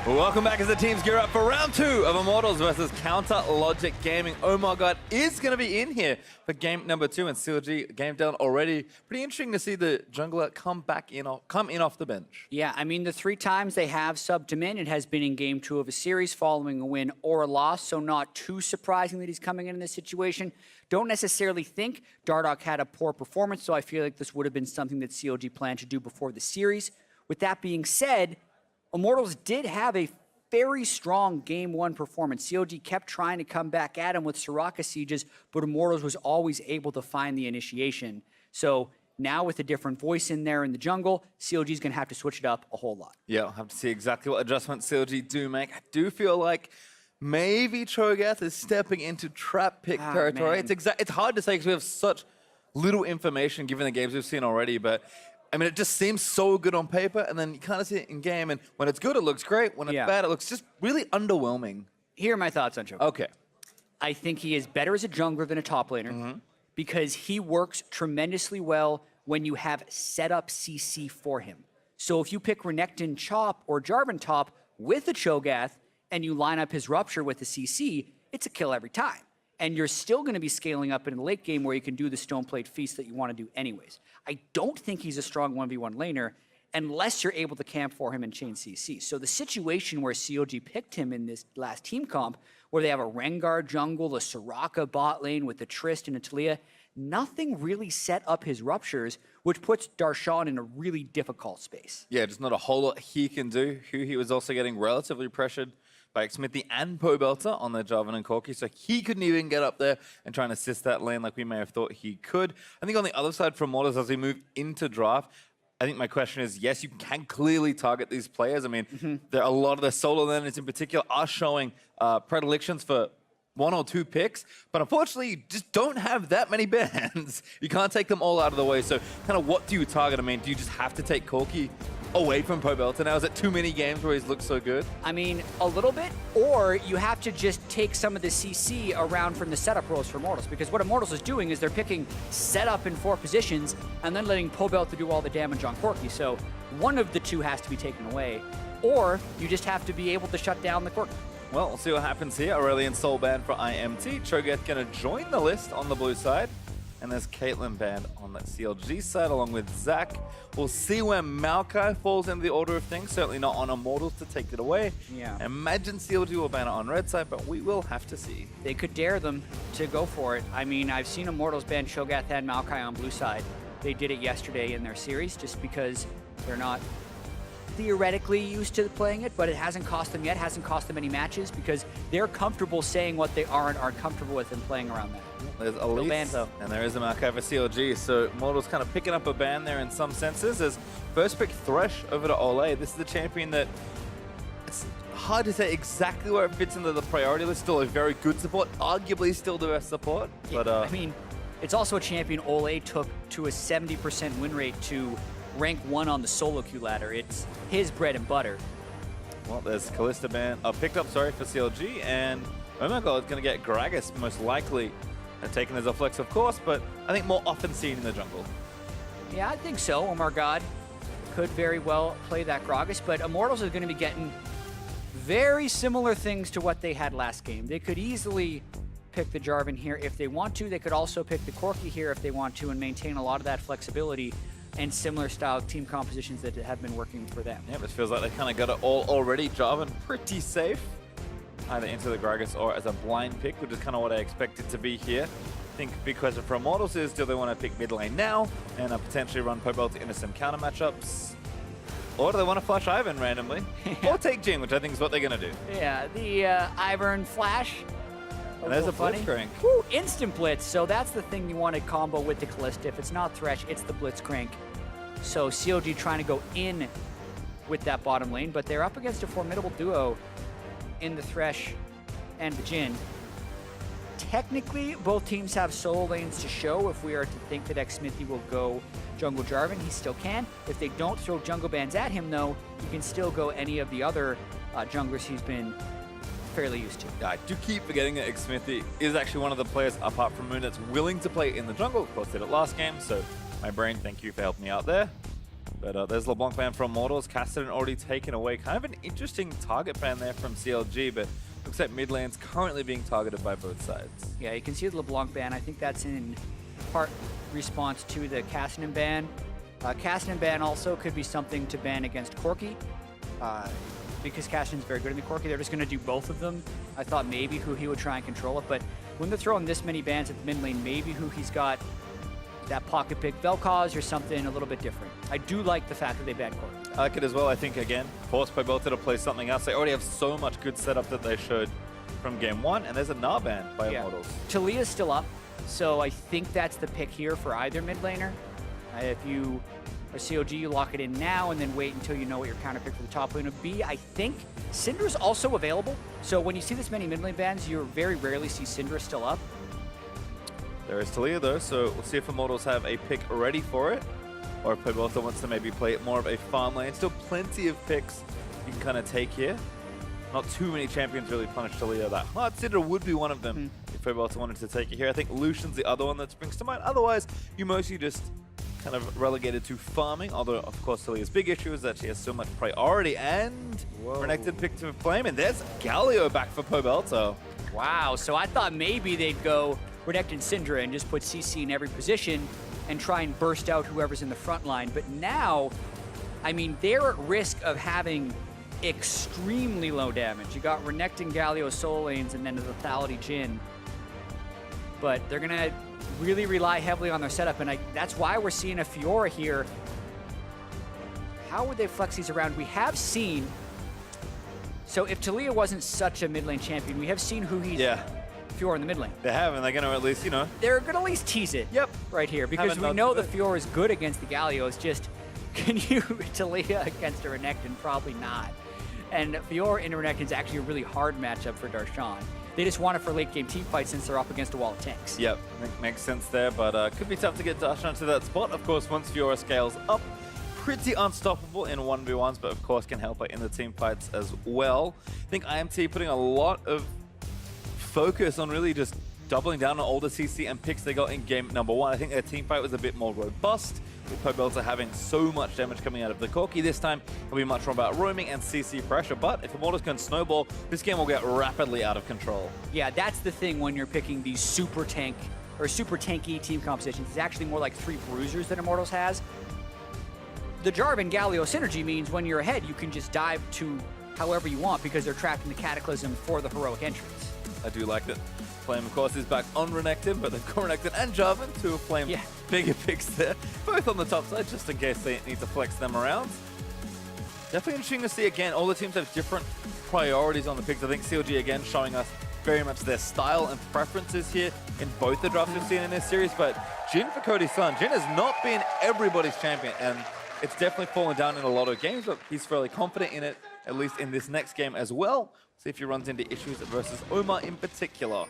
Well, welcome back as the teams gear up for round 2 of Immortals versus Counter Logic Gaming. Oh my god, is going to be in here for game number 2, and CLG game down already. Pretty interesting to see the jungler come in off the bench. Yeah, I mean, the 3 times they have subbed him in, it has been in game 2 of a series following a win or a loss, so not too surprising that he's coming in this situation. Don't necessarily think Dardoch had a poor performance, so I feel like this would have been something that CLG planned to do before the series. With that being said, Immortals did have a very strong Game 1 performance. CLG kept trying to come back at him with Soraka sieges, but Immortals was always able to find the initiation. So now with a different voice in there in the jungle, CLG is going to have to switch it up a whole lot. Yeah, I'll have to see exactly what adjustments CLG do make. I do feel like maybe Cho'Gath is stepping into trap pick territory. It's hard to say because we have such little information given the games we've seen already, but I mean, it just seems so good on paper, and then you kind of see it in game, and when it's good, it looks great. When it's bad, it looks just really underwhelming. Here are my thoughts on Cho'Gath. Okay. I think he is better as a jungler than a top laner because he works tremendously well when you have set up CC for him. So if you pick Renekton Chop or Jarvan Top with a Cho'Gath and you line up his Rupture with the CC, it's a kill every time. And you're still going to be scaling up in the late game where you can do the Stoneplate Feast that you want to do anyways. I don't think he's a strong 1v1 laner unless you're able to camp for him and chain CC. So the situation where CLG picked him in this last team comp, where they have a Rengar jungle, a Soraka bot lane with a Trist and a Talia, nothing really set up his Ruptures, which puts Darshan in a really difficult space. Yeah, just not a whole lot he can do. He was also getting relatively pressured by Smithy and Pobelter on their Jarvan and Corki, so he couldn't even get up there and try and assist that lane like we may have thought he could. I think on the other side for Immortals, as we move into draft, I think my question is, yes, you can clearly target these players. I mean, there are a lot of the solo laners in particular are showing predilections for 1 or 2 picks, but unfortunately, you just don't have that many bans. You can't take them all out of the way, so kind of what do you target? I mean, do you just have to take Corki away from Pobelter now? Is it too many games where he's looked so good? I mean, a little bit, or you have to just take some of the CC around from the setup roles for Immortals, because what Immortals is doing is they're picking setup in 4 positions and then letting Pobelter do all the damage on Corki. So one of the 2 has to be taken away, or you just have to be able to shut down the Corki. Well, we'll see what happens here. Aurelion soul banned for IMT. Cho'Gath going to join the list on the blue side. And there's Caitlyn banned on the CLG side along with Zach. We'll see where Maokai falls into the order of things. Certainly not on Immortals to take it away. Yeah. Imagine CLG will ban it on red side, but we will have to see. They could dare them to go for it. I mean, I've seen Immortals ban Cho'Gath and Maokai on blue side. They did it yesterday in their series just because they're not theoretically used to playing it, but it hasn't cost them yet, hasn't cost them any matches because they're comfortable saying what they are and aren't comfortable with and playing around that. There's Elise, banned, though. And there is a Maokai for CLG, so Immortals kind of picking up a ban there in some senses. As first pick Thresh over to Ole. This is the champion that it's hard to say exactly where it fits into the priority list. Still a very good support, arguably still the best support. Yeah, but I mean, it's also a champion Ole took to a 70% win rate to rank 1 on the solo queue ladder. It's his bread and butter. Well, there's Kalista ban, picked up, sorry, for CLG, and oh my god, it's going to get Gragas most likely taken as a flex, of course, but I think more often seen in the jungle. Yeah, I think so. Oh my god, could very well play that Gragas, but Immortals are going to be getting very similar things to what they had last game. They could easily pick the Jarvan here if they want to. They could also pick the Corki here if they want to and maintain a lot of that flexibility and similar style team compositions that have been working for them. Yeah, but it feels like they kind of got it all already. Jarvan pretty safe, either into the Gragas or as a blind pick, which is kind of what I expected to be here. I think big question for Immortals is, do they want to pick mid lane now and potentially run Pobelter into some counter matchups? Or do they want to flash Ivern randomly? Or take Jhin, which I think is what they're going to do. Yeah, the Ivern flash. And there's a Blitzcrank. Woo, instant blitz. So that's the thing you want to combo with the Kalista. If it's not Thresh, it's the Blitzcrank. So CLG trying to go in with that bottom lane, but they're up against a formidable duo in the Thresh and the Jhin. Technically, both teams have solo lanes to show. If we are to think that Xmithy will go jungle Jarvan, he still can. If they don't throw jungle bans at him, though, he can still go any of the other junglers he's been fairly used to. Yeah, I do keep forgetting that Xmithy is actually one of the players, apart from Moon, that's willing to play in the jungle. Of course, did it last game, so my brain, thank you for helping me out there. But there's LeBlanc ban from Immortals. Cassidy already taken away. Kind of an interesting target ban there from CLG, but looks like mid lane's currently being targeted by both sides. Yeah, you can see the LeBlanc ban. I think that's in part response to the Cassidy ban. Cassidy ban also could be something to ban against Corki, because Cassidy's very good in the Corki. They're just going to do both of them. I thought maybe who he would try and control it, but when they're throwing this many bans at the mid lane, maybe who he's got that pocket pick Vel'Koz or something a little bit different. I do like the fact that they banned Corki. I like it as well. I think, again, forced by Belter to play something else. They already have so much good setup that they showed from game one, and there's a Gnar ban by Immortals. Talia's still up, so I think that's the pick here for either mid laner. If you are CLG, you lock it in now and then wait until you know what your counter pick for the top lane would be. I think Syndra's also available, so when you see this many mid lane bans, you very rarely see Syndra still up. There is Talia though, so we'll see if Immortals have a pick ready for it, or if Pabelta wants to maybe play it more of a farm lane. Still plenty of picks you can kind of take here. Not too many champions really punish Talia that hard. Syndra would be one of them if Pabelta wanted to take it here. I think Lucian's the other one that springs to mind. Otherwise, you mostly just kind of relegated to farming, although of course Talia's big issue is that she has so much priority, and Renekton picked to Flame, and there's Galio back for Pabelta. Wow, so I thought maybe they'd go Renekton Syndra and just put CC in every position and try and burst out whoever's in the front line. But now, I mean, they're at risk of having extremely low damage. You got Renekton, Galio, Soul Lanes, and then the Lethality Jhin. But they're going to really rely heavily on their setup, and that's why we're seeing a Fiora here. How would they flex these around? We have seen... So if Talia wasn't such a mid lane champion, we have seen who he's... Fiora in the mid lane. They have, and they're going to at least, you know... They're going to at least tease it. Yep. Right here, because we know the Fiora is good against the Galio. It's just, can you Talia against a Renekton? Probably not. And Fiora into Renekton is actually a really hard matchup for Darshan. They just want it for late game team fights since they're up against a wall of tanks. Yep, makes sense there, but could be tough to get Darshan to that spot. Of course, once Fiora scales up, pretty unstoppable in 1v1s, but of course can help her in the team fights as well. I think IMT putting a lot of focus on really just doubling down on all the CC and picks they got in game number one. I think their team fight was a bit more robust, with Pabelta having so much damage coming out of the Corki. This time, it'll be much more about roaming and CC pressure, but if Immortals can snowball, this game will get rapidly out of control. Yeah, that's the thing when you're picking these super tank or super tanky team compositions. It's actually more like 3 bruisers that Immortals has. The Jarvan Galio synergy means when you're ahead, you can just dive to however you want because they're trapped in the Cataclysm for the heroic entrance. I do like that. Flame, of course, is back on Renekton, but they've got Renekton and Jarvan, 2 of Flame bigger picks there. Both on the top side, just in case they need to flex them around. Definitely interesting to see, again, all the teams have different priorities on the picks. I think CLG, again, showing us very much their style and preferences here in both the drafts we've seen in this series. But Jhin for Cody's son. Jhin has not been everybody's champion, and it's definitely fallen down in a lot of games, but he's fairly confident in it, at least in this next game as well. See if he runs into issues versus Omar in particular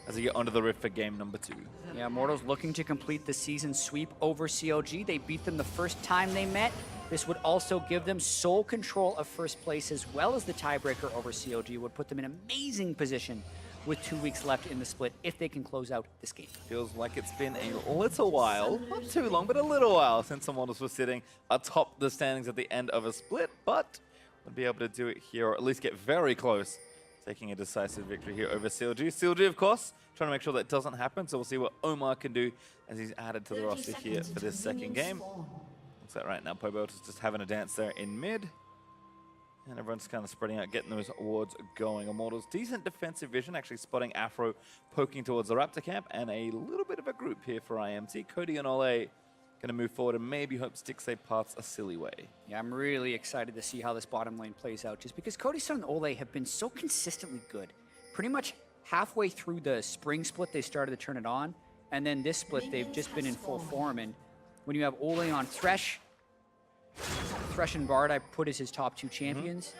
as he get onto the Rift for game number 2. Yeah, Immortals looking to complete the season sweep over CLG. They beat them the first time they met. This would also give them sole control of first place as well as the tiebreaker over CLG. Would put them in amazing position with 2 weeks left in the split if they can close out this game. Feels like it's been a little while, not too long, but a little while since Immortals was sitting atop the standings at the end of a split, but would be able to do it here, or at least get very close, taking a decisive victory here over CLG. CLG, of course, trying to make sure that doesn't happen, so we'll see what Omar can do as he's added to the roster here for this second game. Looks like right now Pabelta's just having a dance there in mid, and everyone's kind of spreading out, getting those wards going. Immortals, decent defensive vision, actually spotting Afro poking towards the Raptor camp, and a little bit of a group here for IMT. Cody and Ole going to move forward and maybe hope Stixay parts a silly way. Yeah, I'm really excited to see how this bottom lane plays out, just because Cody's son and Ole have been so consistently good. Pretty much halfway through the spring split, they started to turn it on, and then this split, they've just been in full form. And when you have Ole on Thresh and Bard, I put as his top 2 champions.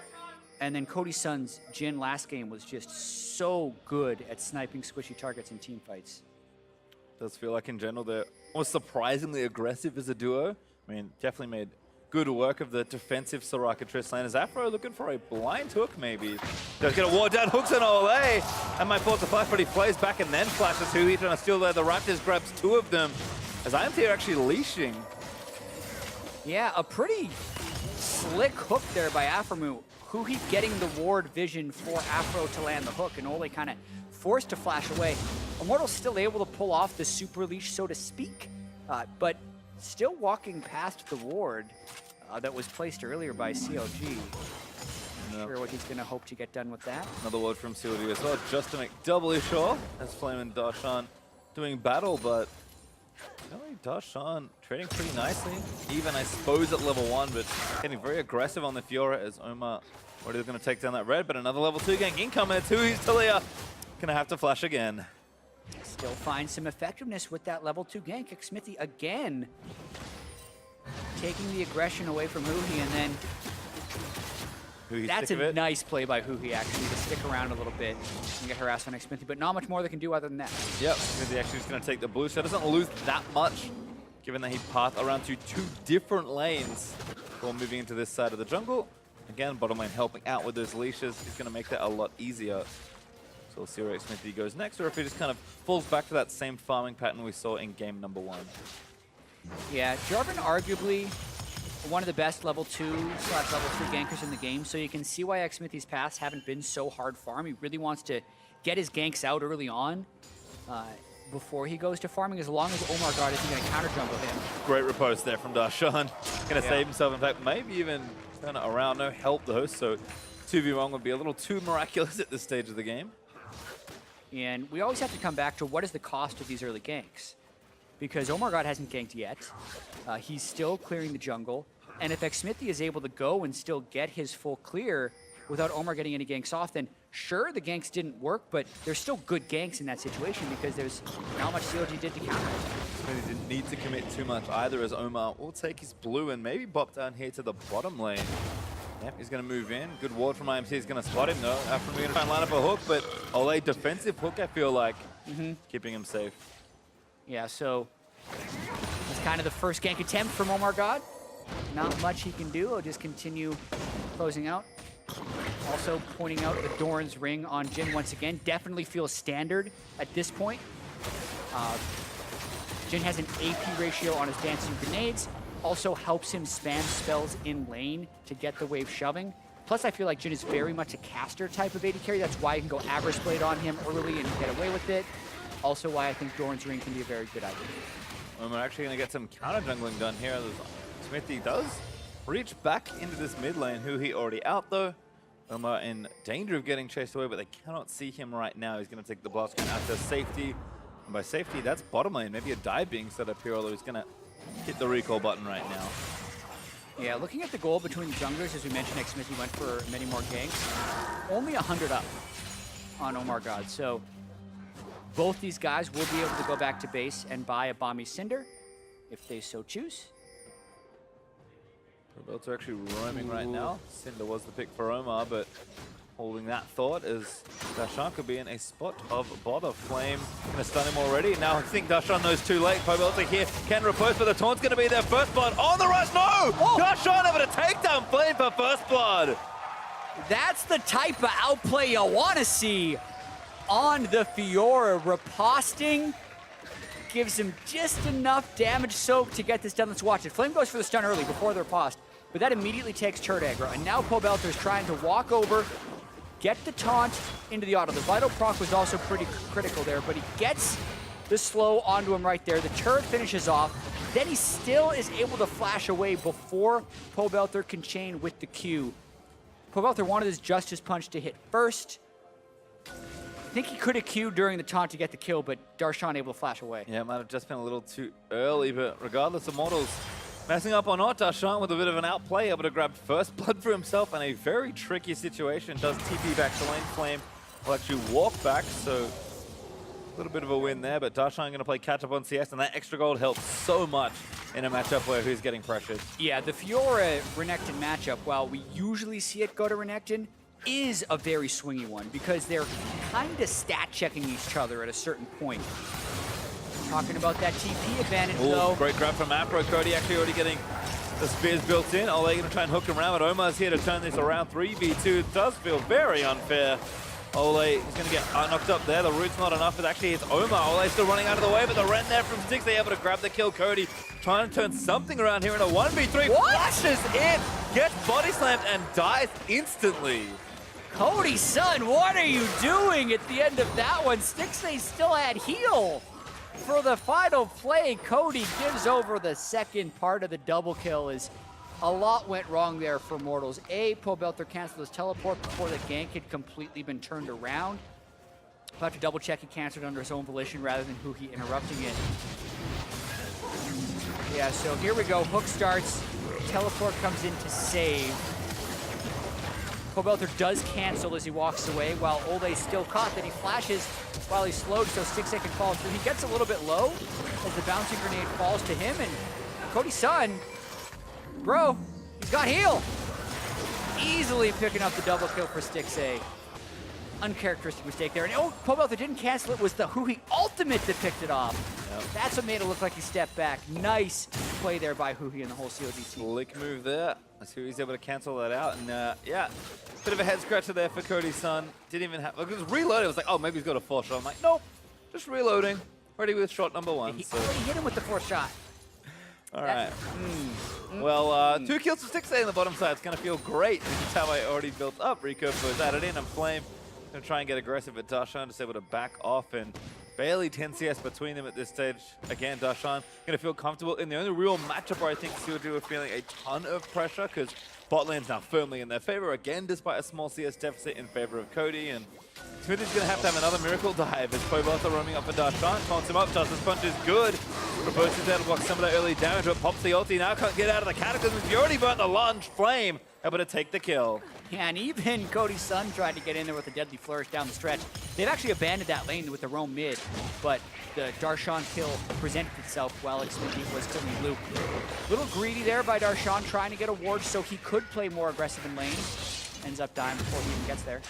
And then Cody's son's Jhin last game was just so good at sniping squishy targets in team fights. Does feel like in general they're almost surprisingly aggressive as a duo. I mean, definitely made good work of the defensive Soraka Triss Is Afro looking for a blind hook maybe? Does get a ward down, hooks on Ole, and might force a flash, but he plays back and then flashes who he's trying to steal there. The Raptors grabs 2 of them as IMT are actually leashing Yeah, a pretty slick hook there by Aframu. Huhi getting the ward vision for Afro to land the hook, and Ole kind of forced to flash away. Immortals still able to pull off the super leash, so to speak, but still walking past the ward that was placed earlier by CLG. Not sure what he's going to hope to get done with that. Another ward from CLG as well, just to make doubly sure, as Flame and Darshan doing battle, but really Darshan trading pretty nicely. Even, I suppose, at level 1, but getting very aggressive on the Fiora as Omar already going to take down that red, but another level 2 gank incoming at 2. He's Talia. Going to have to flash again. Still find some effectiveness with that level 2 gank. Xmithie again taking the aggression away from Huhi, and then that's a nice play by Huhi, actually, to stick around a little bit and get harassed on Xmithie, but not much more they can do other than that. Yep, Xmithie actually is going to take the blue, so doesn't lose that much, given that he passed around to 2 different lanes before moving into this side of the jungle. Again, bottom lane helping out with those leashes is going to make that a lot easier. So we'll see where Xmithie goes next, or if he just kind of falls back to that same farming pattern we saw in game number 1. Yeah, Jarvan arguably one of the best level 2/level 3 gankers in the game, so you can see why Xmithie's paths haven't been so hard farm. He really wants to get his ganks out early on before he goes to farming, as long as Omar God isn't going to counter jungle him. Great riposte there from Darshan. Going to save himself, in fact, maybe even turn it around. No help though, so 2v1 would be a little too miraculous at this stage of the game. And we always have to come back to what is the cost of these early ganks. Because Omar God hasn't ganked yet. He's still clearing the jungle. And if Xmithie is able to go and still get his full clear without Omar getting any ganks off, then sure, the ganks didn't work, but there's still good ganks in that situation because there's not much CLG did to counter it. He didn't need to commit too much either, as Omar will take his blue and maybe bop down here to the bottom lane. Yep, he's going to move in. Good ward from IMT. He's going to spot him though. After going to try and line up a hook, but Ole defensive hook, I feel like, keeping him safe. Yeah, so it's kind of the first gank attempt from Omar God. Not much he can do. He'll just continue closing out. Also pointing out the Doran's ring on Jhin once again. Definitely feels standard at this point. Jhin has an AP ratio on his dancing grenades. Also helps him spam spells in lane to get the wave shoving. Plus, I feel like Jhin is very much a caster type of AD carry. That's why you can go Avarice Blade on him early and get away with it. Also why I think Doran's ring can be a very good idea. And we're actually going to get some counter jungling done here. Xmithie does reach back into this mid lane. Huhi already out though. Omar in danger of getting chased away, but they cannot see him right now. He's going to take the blast gun out to safety. And by safety, that's bottom lane. Maybe a dive being set up here, although he's going to hit the recall button right now. Yeah, looking at the goal between the junglers, as we mentioned, Xmithie went for many more ganks. Only 100 up on Omar God. So both these guys will be able to go back to base and buy a Bomby Cinder if they so choose. Roberts are actually roaming right now. Cinder was the pick for Omar, but holding that thought as Darshan could be in a spot of bother. Flame going to stun him already. Now I think Darshan knows too late. Pobelta here can riposte, but the taunt's going to be their first blood. On the rush, no! Oh. Darshan able to take down Flame for first blood. That's the type of outplay you want to see on the Fiora. Riposting gives him just enough damage soak to get this done. Let's watch it. Flame goes for the stun early before the riposte, but that immediately takes turret aggro. And now Pobelta is trying to walk over, get the taunt into the auto. The vital proc was also pretty critical there, but he gets the slow onto him right there. The turret finishes off. Then he still is able to flash away before Pobelta can chain with the Q. Pobelta wanted his Justice Punch to hit first. I think he could have queued during the taunt to get the kill, but Darshan able to flash away. Yeah, it might have just been a little too early, but regardless of Immortals messing up or not, Darshan with a bit of an outplay, able to grab first blood for himself in a very tricky situation. Does TP back to lane. Flame will actually walk back, so a little bit of a win there, but Darshan going to play catch up on CS, and that extra gold helps so much in a matchup where he's getting pressured. Yeah, the Fiora-Renekton matchup, while we usually see it go to Renekton, is a very swingy one because they're kind of stat checking each other at a certain point. Talking about that TP advantage though. Great grab from Afro. Cody actually already getting the spears built in. Oh, they're going to try and hook him around, but Omar's here to turn this around. 3v2 does feel very unfair. Ole is going to get knocked up there. The root's not enough. It actually hits Omar. Ole still running out of the way, but the Ren there from Six, they able to grab the kill. Cody trying to turn something around here in a 1v3. What? Flashes in, gets body slammed, and dies instantly. Cody, son, what are you doing at the end of that one? Stixay still had heal. For the final play, Cody gives over the second part of the double kill as a lot went wrong there for Immortals. Pobelter canceled his teleport before the gank had completely been turned around. I'll have to double check he canceled under his own volition rather than Huhi interrupting it. Yeah, so here we go. Hook starts, teleport comes in to save. Pobelter does cancel as he walks away while Ole's still caught. Then he flashes while he's slowed so Stixay can follow through. He gets a little bit low as the bouncing grenade falls to him, and Cody's son, bro, he's got heal. Easily picking up the double kill for Stixay. Uncharacteristic mistake there. And Pobelter didn't cancel it. It was the Huhi ultimate that picked it off. Yep. That's what made it look like he stepped back. Nice play there by Huhi and the whole CLG team. Slick move there. Let's see if he's able to cancel that out. And yeah, bit of a head scratcher there for Cody's son. Didn't even have, like, it was reloaded. It was like, oh, maybe he's got a 4th shot. I'm like, nope, just reloading. Ready with shot number 1. He already hit him with the 4th shot. All right. Well, 2 kills for Stixay in the bottom side. It's going to feel great. This is how I already built up. Rico was added in, and Flame going to try and get aggressive at Darshan, just able to back off, and barely 10 CS between them at this stage. Again, Darshan going to feel comfortable in the only real matchup where I think CLG were feeling a ton of pressure, because bot lane's now firmly in their favor again, despite a small CS deficit in favor of Cody. And Smithy's going to have another miracle dive as Pobelter roaming up for Darshan. Taunts him up, Justice Punch is good. Proposes there to block some of that early damage, but pops the ulti. Now can't get out of the cataclysm. He already burnt the lunge. Flame able to take the kill. Yeah, and even Cody's son tried to get in there with a deadly flourish down the stretch. They've actually abandoned that lane with the roam mid, but the Darshan kill presented itself while Xfinity was still in the loop. Little greedy there by Darshan trying to get a ward so he could play more aggressive in lane. Ends up dying before he even gets there.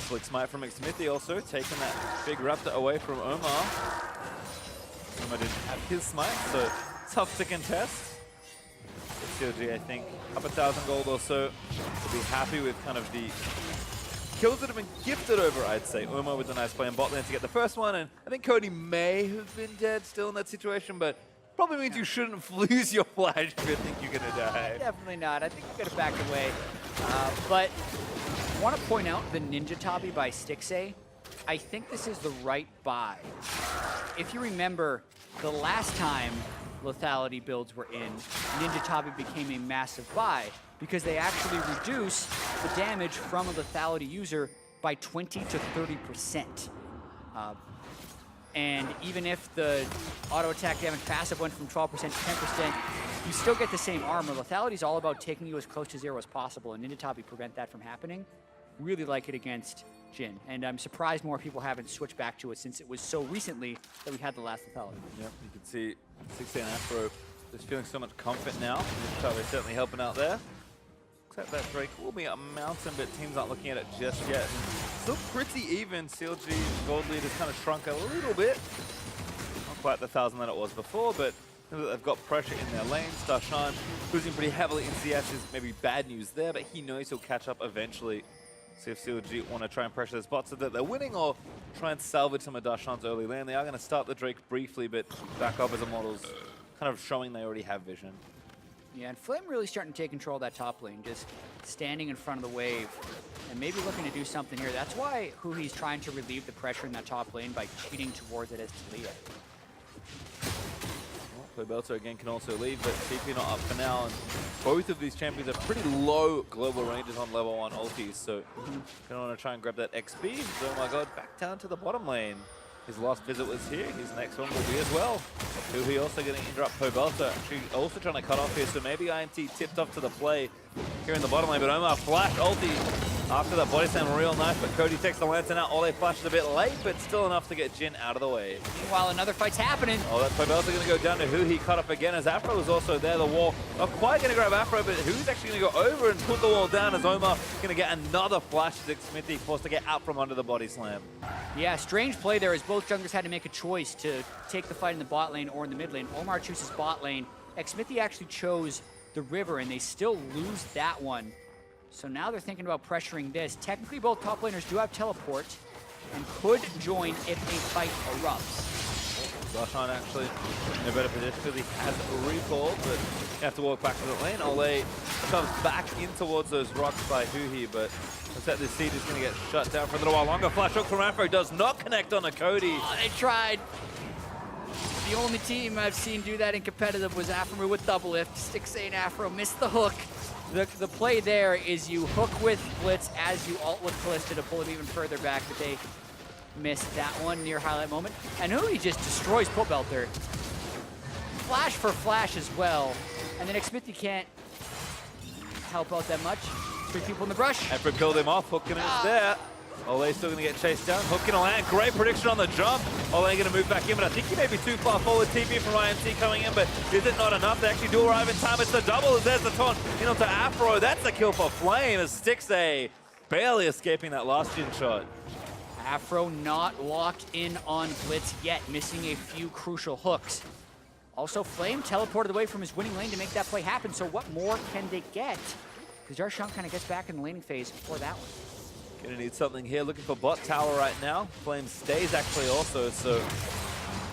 Slick smite from Xmithy also, taking that big raptor away from Omar. Omar didn't have his smite, so tough to contest. CLG, I think, up 1,000 gold or so. Will be happy with kind of the kills that have been gifted over, I'd say. Omar with a nice play in bot lane to get the first one, and I think Cody may have been dead still in that situation, but probably means you shouldn't lose your flash if you think you're going to die. Definitely not. I think you could have backed away. But I want to point out the Ninja Tabi by Stixay. I think this is the right buy. If you remember, the last time lethality builds were in, Ninja Tabi became a massive buy because they actually reduce the damage from a lethality user by 20 to 30%. And even if the auto attack damage passive went from 12% to 10%, you still get the same armor. Lethality is all about taking you as close to 0 as possible, and Ninja Tabi prevent that from happening. Really like it against Jhin, and I'm surprised more people haven't switched back to it since it was so recently that we had the last lethality. Yep, you can see 16 Afro just feeling so much comfort now. Ninja Tabi certainly helping out there. Looks like that Drake will be a mountain, but teams aren't looking at it just yet. And still pretty even. CLG gold lead has kind of shrunk a little bit. Not quite the 1,000 that it was before, but they've got pressure in their lanes. Darshan losing pretty heavily in CS is maybe bad news there, but he knows he'll catch up eventually. See if CLG want to try and pressure the spots so that they're winning, or try and salvage some of Darshan's early lane. They are going to start the Drake briefly, but back up as Immortals, kind of showing they already have vision. Yeah, and Flame really starting to take control of that top lane, just standing in front of the wave and maybe looking to do something here. That's why Huhi's trying to relieve the pressure in that top lane by cheating towards it as Talia. Pobelter again can also leave, but TP not up for now. And both of these champions are pretty low global ranges on level 1 ultis, so gonna want to try and grab that XP. Oh my god, back down to the bottom lane. His last visit was here. His next one will be as well. Huhi also getting interrupt Pobelter. Actually also trying to cut off here, so maybe IMT tipped off to the play here in the bottom lane, but Omar flash ulti after that body slam real nice, but Cody takes the lantern out. Ole flashed a bit late, but still enough to get Jhin out of the way. Meanwhile, another fight's happening. Oh, that Pobelter going to go down to Huhi, cut up again as Afro was also there. The wall not quite going to grab Afro, but Huhi's actually going to go over and put the wall down as Omar going to get another flash as Smithy forced to get out from under the body slam. Yeah, strange play there as both junglers had to make a choice to take the fight in the bot lane or in the mid lane. Omar chooses bot lane. Xmithy actually chose the river, and they still lose that one. So now they're thinking about pressuring this. Technically, both top laners do have teleport. and could join if a fight erupts. Darshan actually in a better position because he has a recall, but you have to walk back to the lane. Ole comes back in towards those rocks by Huhi, but looks like this seed is going to get shut down for a little while longer. Flash hook from Afro does not connect on a Cody. Oh, they tried. The only team I've seen do that in competitive was Afro with double lift. Stixxay and Afro missed the hook. The play there is you hook with Blitz as you ult with Kalista to pull him even further back, but they missed that one near highlight moment. And Huhi just destroys Pobelter. Flash for flash as well. And then Xmithie can't help out that much. 3 people in the brush. Afro killed him off, hooking it there. Ole's still going to get chased down. Hook gonna land. Great prediction on the jump. Ole going to move back in, but I think he may be too far forward. TP from IMT coming in, but is it not enough to actually do arrive in time? It's the double as there's the taunt in onto Afro. That's a kill for Flame as Stixxay barely escaping that last gen shot. Afro not locked in on Blitz yet, missing a few crucial hooks. Also, Flame teleported away from his winning lane to make that play happen, so what more can they get? Because Darshan kind of gets back in the laning phase for that one. Gonna need something here, looking for bot tower right now. Flame stays actually also, so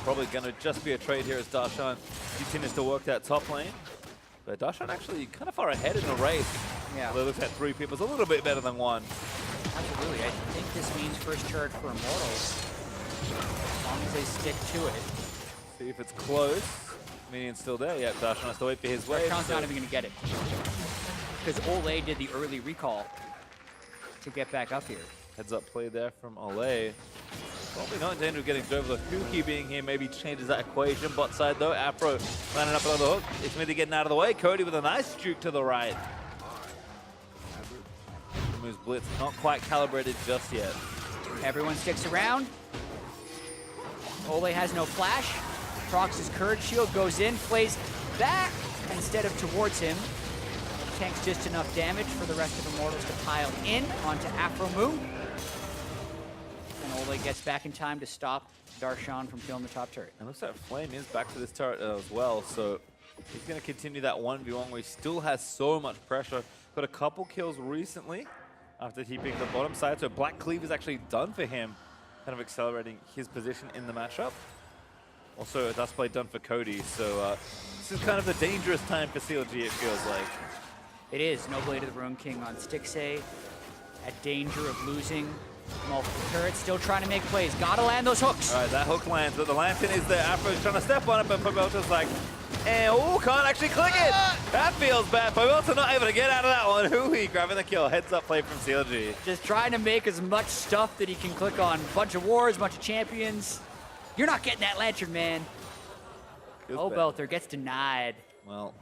probably gonna just be a trade here as Darshan continues to work that top lane. But Darshan actually kind of far ahead in the race. Yeah. They looked at 3 people, it's a little bit better than 1. Absolutely, I think this means first turret for Immortals, as long as they stick to it. See if it's close. Minion's still there, yeah, Darshan has to wait for his wave. Darshan's not even gonna get it. Because Ole did the early recall to get back up here. Heads up play there from Ole. Probably not in danger of getting drove. Huhi being here maybe changes that equation. Bot side though, Afro lining up another hook. Xmithie getting out of the way. Cody with a nice juke to the right. Moves Blitz, not quite calibrated just yet. Everyone sticks around. Ole has no flash. Procs his Courage Shield, goes in, plays back instead of towards him. Tanks just enough damage for the rest of Immortals to pile in onto Afro Moo. And Ole gets back in time to stop Darshan from killing the top turret. And looks like Flame is back to this turret as well, so he's going to continue that 1v1 where he still has so much pressure. Got a couple kills recently after keeping the bottom side, so Black Cleave is actually done for him, kind of accelerating his position in the matchup. Also, a Dust Blade done for Cody, so this is kind of the dangerous time for CLG, it feels like. It is. No Blade of the Ruin King on Stixxay. At danger of losing multiple turrets. Still trying to make plays. Gotta land those hooks. All right, that hook lands, but the lantern is there. Afro's trying to step on it, but Pobelter's like, oh, can't actually click it. That feels bad. Pobelter not able to get out of that one. Huhi grabbing the kill. Heads up play from CLG. Just trying to make as much stuff that he can click on. Bunch of wars, bunch of champions. You're not getting that lantern, man. Pobelter gets denied. Well,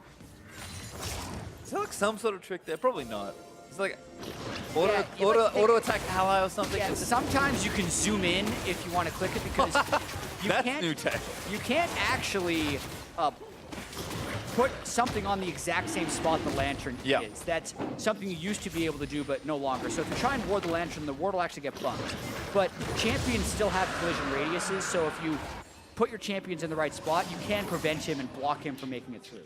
is there like some sort of trick there? Probably not. It's like auto attack ally or something. Yeah, sometimes you can zoom in if you want to click it because you That's can't. new tech. You can't actually put something on the exact same spot the lantern is. That's something you used to be able to do, but no longer. So if you try and ward the lantern, the ward will actually get bumped. But champions still have collision radiuses, so if you put your champions in the right spot, you can prevent him and block him from making it through.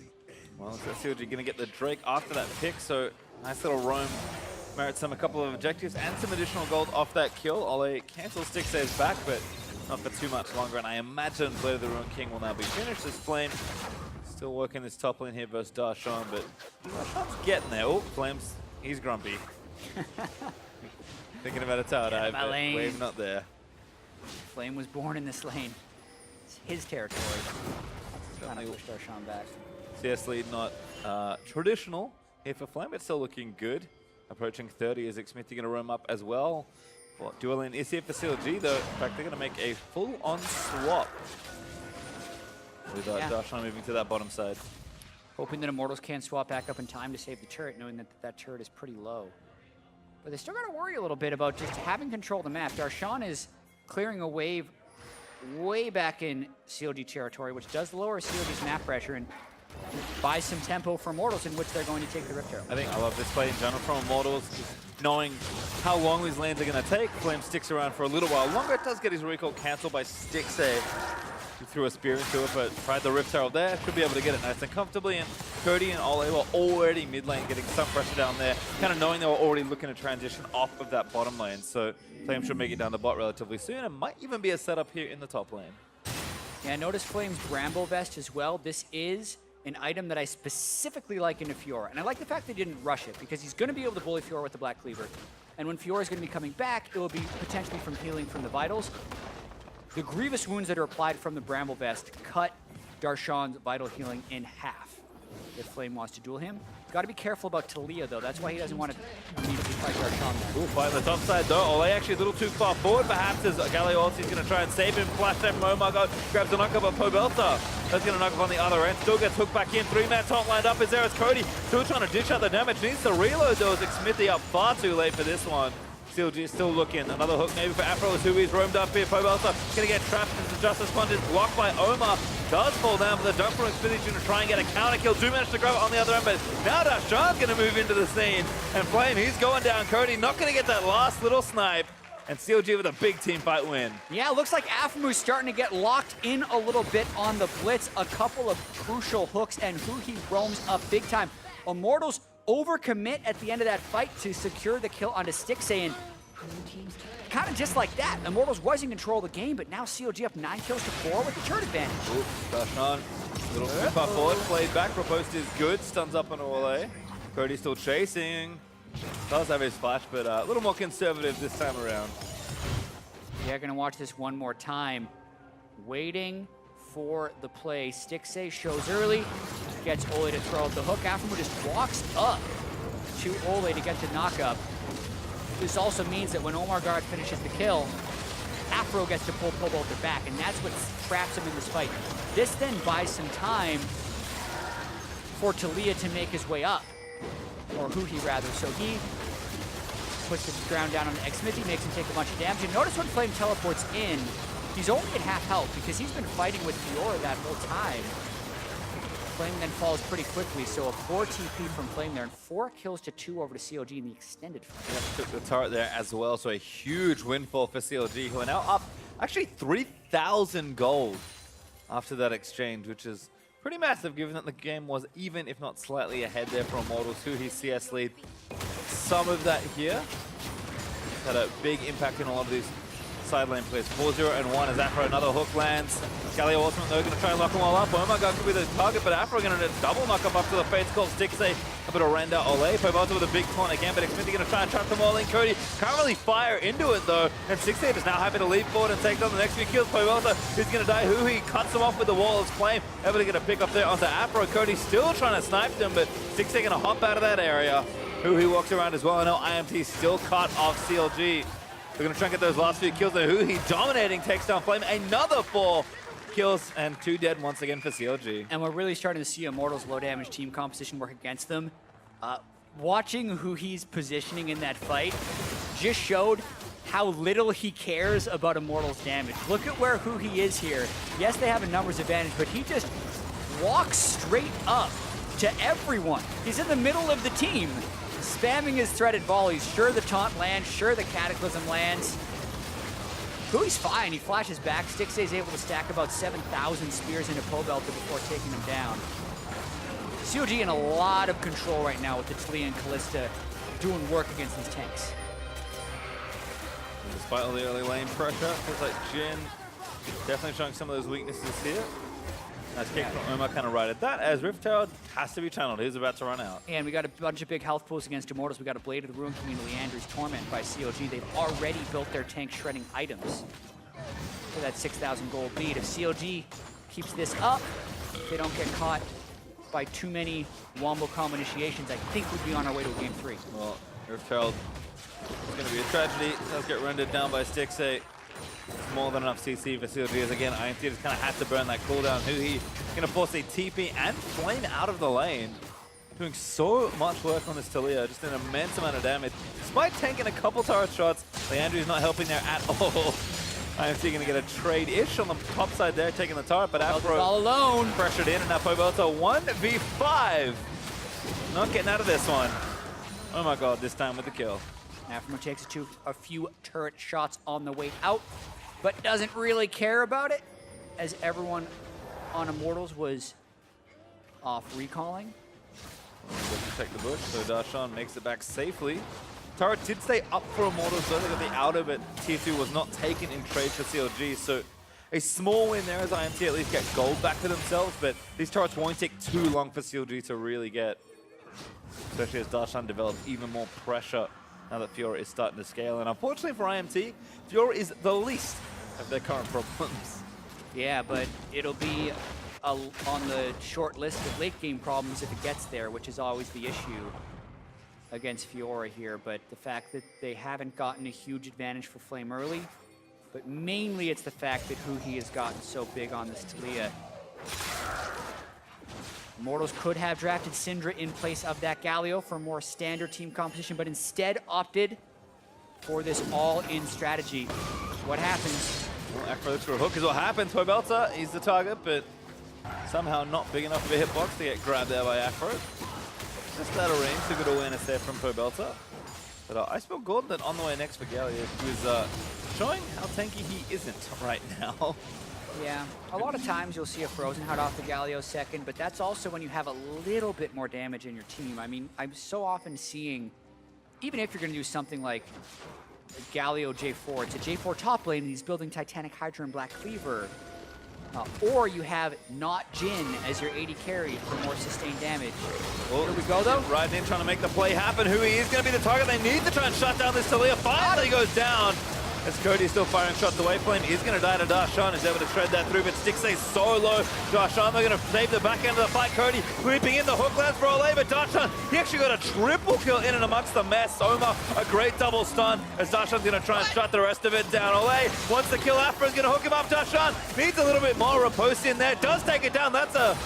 Well, let's see what you're going to get the Drake after that pick. So nice little roam. Merits a couple of objectives and some additional gold off that kill. Ole cancels Stixxay's back, but not for too much longer. And I imagine Blade of the Ruin King will now be finished. This Flame still working this top lane here versus Darshan, but Darshan's getting there. Oh, Flame's, he's grumpy. Thinking about a tower dive, but Wave not there. Flame was born in this lane. It's his territory. Trying to push Darshan back. CS lead not traditional here for Flame, but still looking good. Approaching 30 is Xmithie going to roam up as well. Well, dual lane is here for CLG though. In fact, they're going to make a full-on swap with Darshan moving to that bottom side. Hoping that Immortals can swap back up in time to save the turret, knowing that that turret is pretty low. But they still got to worry a little bit about just having control of the map. Darshan is clearing a wave way back in CLG territory, which does lower CLG's map pressure and buys some tempo for Immortals in which they're going to take the Rift Arrow. I think I love this play in general from Immortals, knowing how long these lanes are going to take. Flame sticks around for a little while longer. It does get his recall cancelled by Stixxay. He threw a spear into it, but tried the Rift Arrow there. Should be able to get it nice and comfortably, and Cody and Ole were already mid lane getting some pressure down there, kind of knowing they were already looking to transition off of that bottom lane. So Flame should make it down the bot relatively soon, and might even be a setup here in the top lane. Yeah, notice Flame's Bramble Vest as well. This is an item that I specifically like into Fiora. And I like the fact they didn't rush it, because he's going to be able to bully Fiora with the Black Cleaver. And when Fiora is going to be coming back, it will be potentially from healing from the Vitals. The grievous wounds that are applied from the Bramble Vest cut Darshan's vital healing in half if Flame wants to duel him. Got to be careful about Talia, though. That's why he doesn't want to immediately fight Darshan there. Ooh, fight on the top side, though. Ole actually a little too far forward, perhaps, as Galliotti's going to try and save him. Flash them. Oh my god, grabs a knock-up of Pobelta. That's going to knock up on the other end. Still gets hooked back in. 3-man top lined up is there as Cody. Still trying to dish out the damage. Needs to reload, though, as Smithy up far too late for this one. CLG is still looking. Another hook maybe for Afro as Hui's roamed up here. Pobelta going to get trapped as the Justice Sponge is blocked by Omar. Does fall down, but the jump from Xfinity to try and get a counter kill. Do manage to grab it on the other end, but now Darshan's going to move into the scene. And Flame, he's going down. Cody not going to get that last little snipe. And CLG with a big team fight win. Yeah, looks like Afamu's starting to get locked in a little bit on the blitz. A couple of crucial hooks, and Huhi roams up big time. Immortals overcommit at the end of that fight to secure the kill onto Stixay, and kind of just like that, Immortals was in control of the game, but now CLG up 9 kills to 4 with the turret advantage. Ooh, Darshan, little too far forward, played back, riposte is good, stuns up on Ole. Cody still chasing, does have his flash, but a little more conservative this time around. Yeah, gonna watch this one more time. Waiting for the play. Stixay shows early, gets Ole to throw out the hook. Afamu just walks up to Ole to get the knockup. This also means that when Omar Guard finishes the kill, Afro gets to pull Pobelta back, and that's what traps him in this fight. This then buys some time for Talia to make his way up, or Huhi rather. So he puts the ground down on Xmithy, makes him take a bunch of damage. And notice when Flame teleports in, he's only at half health because he's been fighting with Fiora that whole time. Flame then falls pretty quickly, so a 4 TP from Flame there, and 4 kills to 2 over to CLG in the extended fight. Yeah, took the turret there as well, so a huge windfall for CLG, who are now up actually 3,000 gold after that exchange, which is pretty massive given that the game was even, if not slightly ahead there for Immortals, who his CS lead. Some of that here had a big impact in a lot of these side lane plays. 4-0 and 1 as Afro another hook lands. Galio ultimate though, going to try and lock them all up. Oh my god, could be the target, but Afro going to double knock up after the fates called Stixay. A bit of render Ole. Pobelta with a big taunt again, but Xfinity going to try and trap them all in. Cody can't really fire into it though, and Stixay is now happy to leap forward and take down the next few kills. Pobelta is going to die. Huhi cuts him off with the wall as Flame. Able to get a pick up there onto Afro. Cody still trying to snipe them, but Stixay going to hop out of that area. Huhi walks around as well. I know IMT still cut off CLG. We're going to try and get those last few kills there. Huhi dominating, takes down Flame. Another 4 kills and 2 dead once again for CLG. And we're really starting to see Immortals' low damage team composition work against them. Watching Huhi's positioning in that fight just showed how little he cares about Immortals' damage. Look at where Huhi is here. Yes, they have a numbers advantage, but he just walks straight up to everyone. He's in the middle of the team, spamming his threaded volleys. Sure, the taunt lands. Sure, the Cataclysm lands. Hui's fine. He flashes back. Stixay is able to stack about 7,000 spears into Pobelta before taking him down. CLG in a lot of control right now with the Talia and Callista doing work against these tanks. And despite all the early lane pressure, feels like Jin definitely showing some of those weaknesses here. Nice kick from Omar, kind of right at that, as Rift Tower has to be channeled. He's about to run out. And we got a bunch of big health pools against Immortals. We got a Blade of the Ruin Queen, Leandre's Torment by CLG. They've already built their tank shredding items for that 6,000 gold lead. If CLG keeps this up, if they don't get caught by too many Wombo combo initiations, I think we'd be on our way to a game 3. Well, Rift Herald is going to be a tragedy. Does get rendered down by Stixay. It's more than enough CC for CLG, as again, IMT just kind of had to burn that cooldown. Huhi going to force a TP and Flame out of the lane. Doing so much work on this Talia, just an immense amount of damage. Despite tanking a couple turret shots, Leandre's not helping there at all. IMT going to get a trade-ish on the top side there, taking the turret, but Afro all alone. pressured in, and now Pobelta 1v5. Not getting out of this one. Oh my god, this time with the kill. Afro takes it to a few turret shots on the way out, but doesn't really care about it, as everyone on Immortals was off recalling. Doesn't protect the bush, so Darshan makes it back safely. Turret did stay up for Immortals, so they got the outer, but Tier 2 was not taken in trade for CLG, so a small win there as IMT at least get gold back to themselves, but these turrets won't take too long for CLG to really get, especially as Darshan develops even more pressure now that Fiora is starting to scale. And unfortunately for IMT, Fiora is the least of their current problems. Yeah, but it'll be on the short list of late game problems if it gets there, which is always the issue against Fiora here. But the fact that they haven't gotten a huge advantage for Flame early, but mainly it's the fact that Huhi has gotten so big on this Talia. Immortals could have drafted Syndra in place of that Galio for more standard team composition, but instead opted for this all-in strategy. What happens? Well, Afro looks for a hook is what happens. Pobelta, he's the target, but somehow not big enough of a hitbox to get grabbed there by Afro. Just out of range, a good awareness there from Pobelta. But I spell Gordon on the way next for Galio, who is showing how tanky he isn't right now. Yeah, a lot of times you'll see a Frozen Heart off the Galio second, but that's also when you have a little bit more damage in your team. I mean, I'm so often seeing, even if you're going to do something like Galio J4, it's a J4 top lane and he's building Titanic Hydra and Black Cleaver. Or you have not Jin as your AD carry for more sustained damage. Well, here we go though. Right in trying to make the play happen. Huhi is going to be the target. They need to try and shut down this Talia. Finally goes down. As Cody's still firing shots away. Flame is going to die to Darshan. Is able to shred that through, but Stick stays so low. Darshan, they're going to save the back end of the fight. Cody creeping in the hook lands for Olay, but Darshan, he actually got a triple kill in and amongst the mess. Soma, a great double stun as Darshan's going to try and shut the rest of it down. Olay wants to kill Afra's going to hook him up. Darshan needs a little bit more. Riposte in there. Does take it down. That's a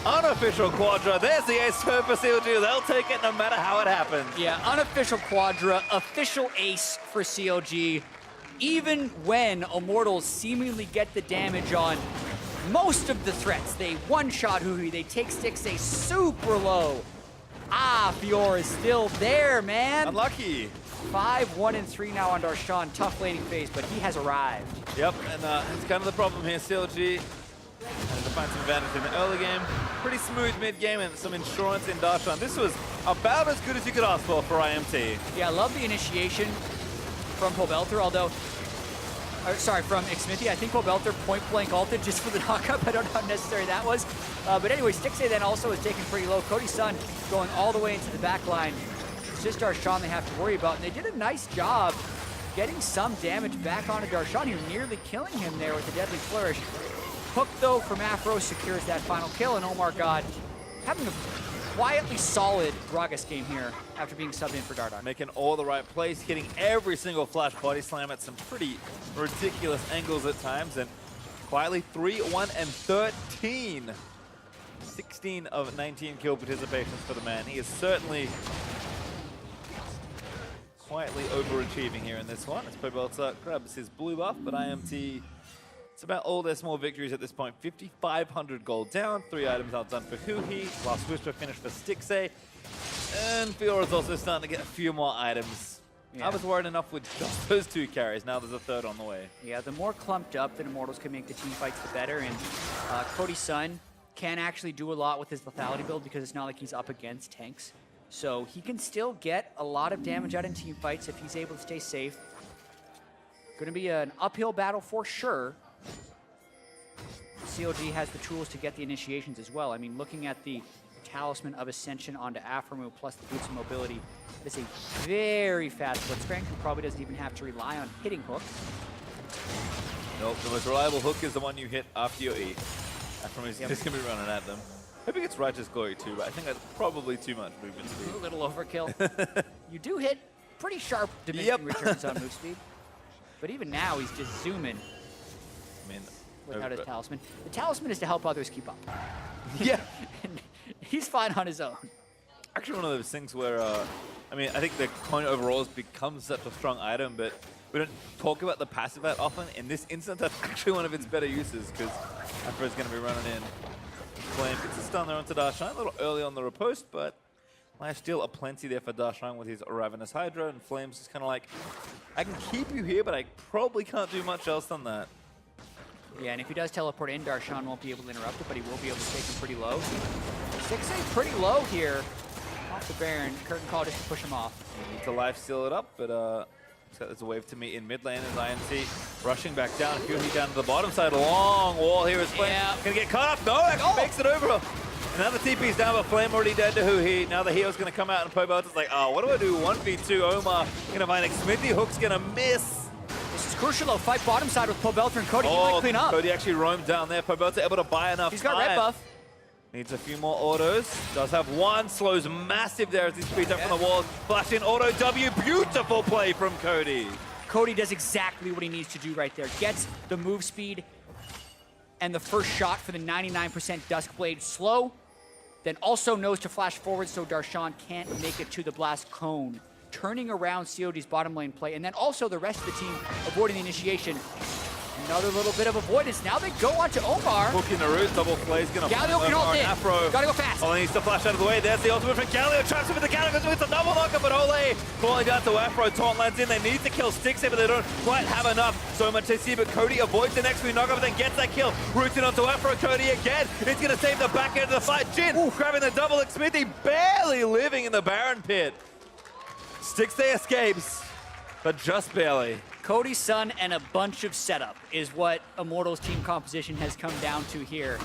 unofficial Quadra. There's the ace for CLG. They'll take it no matter how it happens. Yeah, unofficial Quadra, official ace for CLG. Even when Immortals seemingly get the damage on most of the threats, they one-shot Huhi, they take Sticks, they super low. Fiora is still there, man. Unlucky. 5, 1, and 3 now on Darshan. Tough laning phase, but he has arrived. Yep, and it's kind of the problem here. CLG has to find some advantage in the early game. Pretty smooth mid-game and some insurance in Darshan. This was about as good as you could ask for IMT. Yeah, I love the initiation from Pobelter, although, from Xmithie. I think Pobelter point-blank ulted just for the knockup. I don't know how necessary that was. But anyway, Stixay then also is taken pretty low. Cody's son going all the way into the back line. It's just Darshan they have to worry about. And they did a nice job getting some damage back onto Darshan. You're nearly killing him there with the Deadly Flourish. Hook, though, from Afro secures that final kill. And Omar God having a quietly solid Gragas game here after being subbed in for Dardark. Making all the right plays, hitting every single flash body slam at some pretty ridiculous angles at times, and quietly 3-1 and 13. 16 of 19 kill participations for the man. He is certainly quietly overachieving here in this one. As Pobelta grabs his blue buff, but IMT, it's about all their small victories at this point. 5,500 gold down, 3 items outdone for Huhi, last Whisper finish for Stixay, and Fiora's also starting to get a few more items. Yeah. I was worried enough with just those 2 carries, now there's a 3rd on the way. Yeah, the more clumped up that Immortals can make the team fights, the better, and Cody's son can actually do a lot with his lethality build because it's not like he's up against tanks. So he can still get a lot of damage out in team fights if he's able to stay safe. Gonna be an uphill battle for sure. CLG has the tools to get the initiations as well. I mean, looking at the Talisman of Ascension onto Aphromoo plus the Boots of Mobility, it's a very fast Blitzcrank who probably doesn't even have to rely on hitting hook. Nope, the most reliable hook is the one you hit after your E. Aphromoo's just going to be running at them. Maybe it's Righteous Glory too, but I think that's probably too much movement speed. A little overkill. You do hit pretty sharp diminishing returns on move speed. But even now, he's just zooming. I mean, without his talisman. The talisman is to help others keep up. Yeah. And he's fine on his own. Actually, one of those things where, I mean, I think the coin overall has become such a strong item, but we don't talk about the passive that often. In this instance, that's actually one of its better uses, because Afro's going to be running in. Flame gets a stun there onto Darshan, a little early on the riposte, but life steal aplenty there for Darshan with his Ravenous Hydra, and Flame's just kind of like, I can keep you here, but I probably can't do much else than that. Yeah, and if he does teleport in, Darshan won't be able to interrupt it, but he will be able to take him pretty low. 6A pretty low here. the Baron. Curtain call just to push him off. He needs to life seal it up, but there's a wave to meet in mid lane as IMT rushing back down. Huey down to the bottom side. Long wall here is Flame. Yeah. Gonna get caught up. No, actually makes it over. And now the TP's down, but Flame already dead to Huey. Now the hero's gonna come out and Pobelta's like, oh, what do I do? 1v2 Omar. Gonna find Smithy. Hook's gonna miss. This is crucial though. Fight bottom side with Pobelta and Cody. He might clean up. Cody actually roamed down there. Pobelta able to buy enough He's got time. red buff. Needs a few more autos. Does have one. Slows massive there as he speeds up from the wall. Flash in auto W. Beautiful play from Cody. Cody does exactly what he needs to do right there. Gets the move speed and the first shot for the 99% Duskblade slow. Then also knows to flash forward so Darshan can't make it to the blast cone. Turning around COD's bottom lane play. And then also the rest of the team avoiding the initiation. Another little bit of avoidance. Now they go on to Omar. Hook in the root, double plays, gonna Galio can ult in. Afro. Gotta go fast. Ole needs to flash out of the way. There's the ultimate from Galio. Traps him with the Galio, goes with the double knocker, but Ole falling down to Afro. Taunt lands in. They need to kill Sticks here, but they don't quite have enough. So much they see, but Cody avoids the next few knock but then gets that kill. Roots it onto Afro. Cody again. It's gonna save the back end of the fight. Jin grabbing the double. Smithy barely living in the Baron pit. Sticks they escapes, but just barely. Cody's son and a bunch of setup is what Immortals team composition has come down to here.